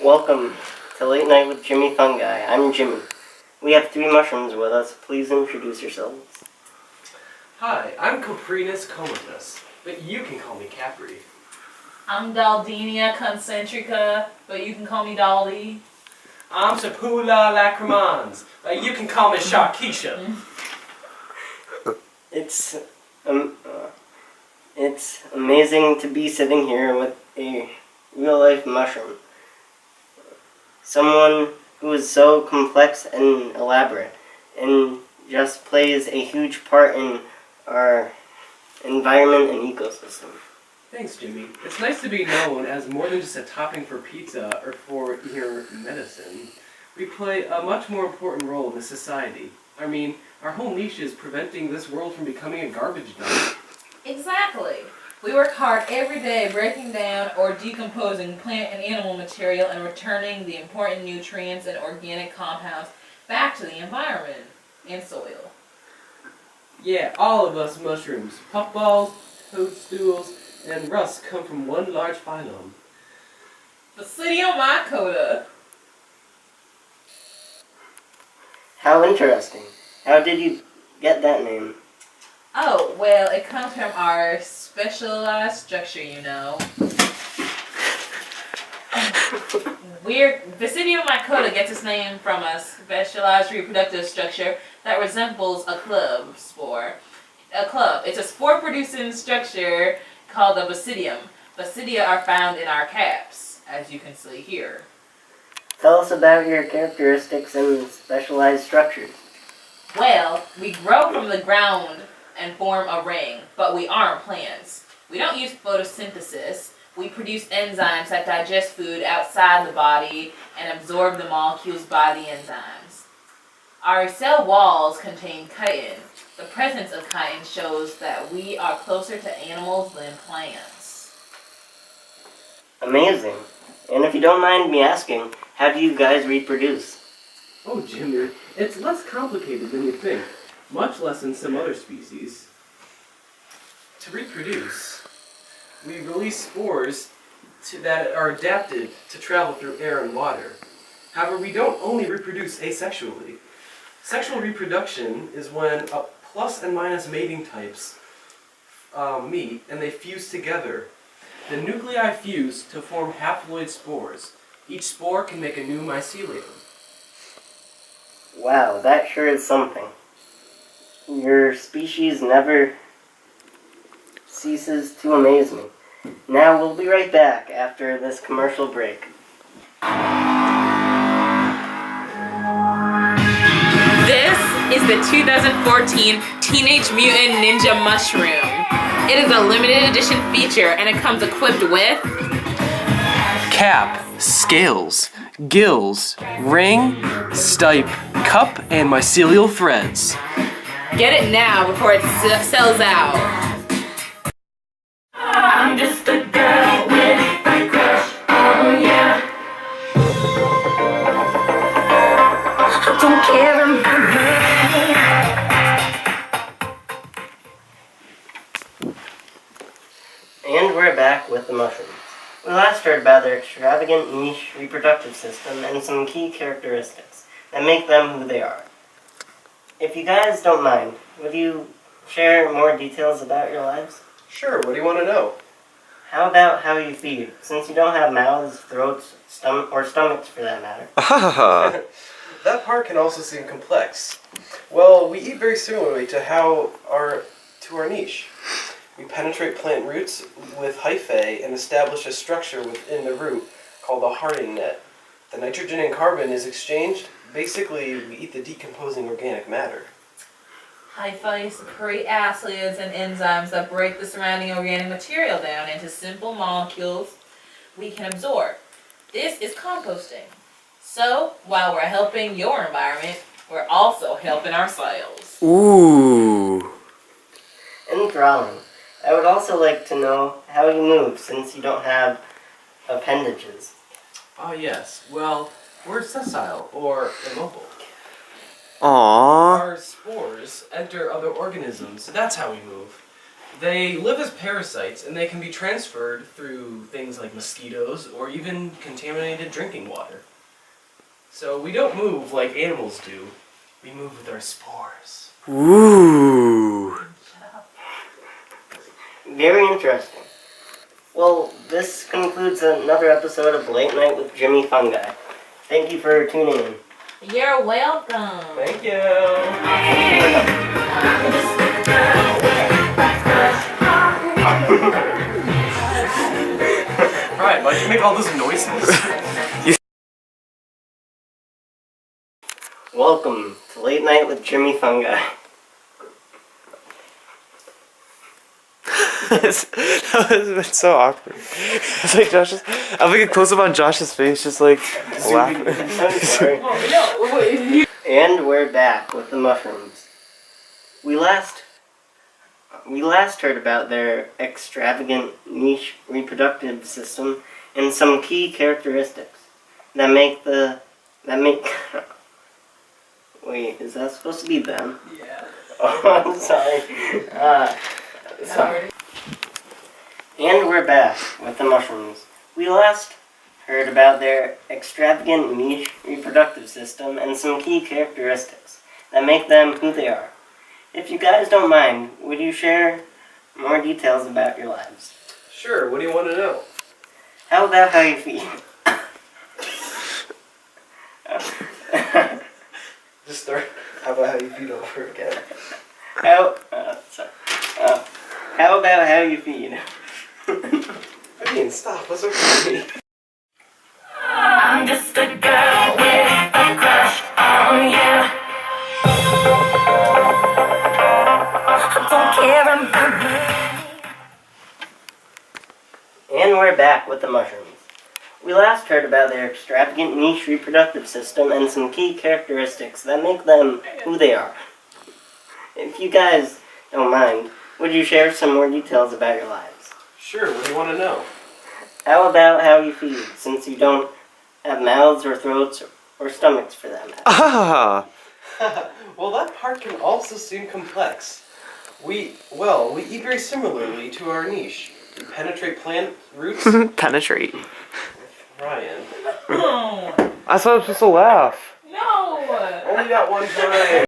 Welcome to Late Night with Jimmy Fungi. I'm Jimmy. We have 3 mushrooms with us. Please introduce yourselves. Hi, I'm Coprinus comatus, but you can call me Capri. I'm Daldenia concentrica, but you can call me Daldy. I'm Sapula lacrimans, but you can call me Sharkeisha. It's amazing to be sitting here with a real-life mushroom. Someone who is so complex and elaborate and just plays a huge part in our environment and ecosystem. Thanks, Jimmy. It's nice to be known as more than just a topping for pizza or for your medicine. We play a much more important role in this society. I mean, our whole niche is preventing this world from becoming a garbage dump. Exactly. We work hard every day breaking down or decomposing plant and animal material and returning the important nutrients and organic compounds back to the environment and soil. Yeah, all of us mushrooms, puffballs, toadstools, and rust come from one large phylum. Basidium mycota. How interesting. How did you get that name? Oh, well, it comes from our specialized structure, you know. Basidium mycota gets its name from a specialized reproductive structure that resembles a club spore. It's a spore-producing structure called the basidium. Basidia are found in our caps, as you can see here. Tell us about your characteristics and specialized structures. Well, we grow from the ground and form a ring, but we aren't plants. We don't use photosynthesis. We produce enzymes that digest food outside the body and absorb the molecules by the enzymes. Our cell walls contain chitin. The presence of chitin shows that we are closer to animals than plants. Amazing. And if you don't mind me asking, how do you guys reproduce? Oh, Jimmy, it's less complicated than you think, much less than some other species. To reproduce, we release spores that are adapted to travel through air and water. However, we don't only reproduce asexually. Sexual reproduction is when a plus and minus mating types meet and they fuse together. The nuclei fuse to form haploid spores. Each spore can make a new mycelium. Wow, that sure is something. Your species never ceases to amaze me. Now we'll be right back after this commercial break. This is the 2014 Teenage Mutant Ninja Mushroom. It is a limited edition feature and it comes equipped with Cap, scales, gills, ring, stipe, cup, and mycelial threads. Get it now before it sells out. I'm just a girl with a crush, oh yeah. I don't care about her. And we're back with the mushrooms. We last heard about their extravagant niche reproductive system and some key characteristics that make them who they are. If you guys don't mind, would you share more details about your lives? Sure, what do you want to know? How about how you feed, since you don't have mouths, throats, or stomachs for that matter? That part can also seem complex. Well, we eat very similarly to our niche. We penetrate plant roots with hyphae and establish a structure within the root called a Harding net. The nitrogen and carbon is exchanged. Basically, we eat the decomposing organic matter. Hyphae secrete acids and enzymes that break the surrounding organic material down into simple molecules we can absorb. This is composting. So, while we're helping your environment, we're also helping ourselves. Ooh. Enthralling. I would also like to know how you move, since you don't have appendages. Ah, yes. Well, we're sessile, or immobile. Aww. Our spores enter other organisms, so that's how we move. They live as parasites, and they can be transferred through things like mosquitoes, or even contaminated drinking water. So we don't move like animals do. We move with our spores. Ooh. Very interesting. Well, this concludes another episode of Late Night with Jimmy Fungi. Thank you for tuning in. You're welcome. Thank you! Right, why'd you make all those noises? Welcome to Late Night with Jimmy Fungi. That was so awkward. It's like Josh's. I'm like a close up on Josh's face, just like laughing. I'm sorry. Oh, no, wait. And we're back with the mushrooms. We last heard about their extravagant niche reproductive system and some key characteristics that make Wait, is that supposed to be them? Yeah. Oh, I'm sorry. Sorry. And we're back with the mushrooms. We last heard about their extravagant niche reproductive system and some key characteristics that make them who they are. If you guys don't mind, would you share more details about your lives? Sure, what do you want to know? How about how you feed? Just start. How about how you feed over again? How about how you feed? I mean, stop. What's up with me? I'm just a girl with a crush on you. Don't care about me. And we're back with the mushrooms. We last heard about their extravagant niche reproductive system and some key characteristics that make them who they are. If you guys don't mind, would you share some more details about your lives? Sure, what do you want to know? How about how you feed, since you don't have mouths or throats or stomachs for that matter? Ah. Well, that part can also seem complex. We eat very similarly to our niche. We penetrate plant roots. Penetrate. Ryan. No. I thought I was supposed to laugh. No. Only that one time.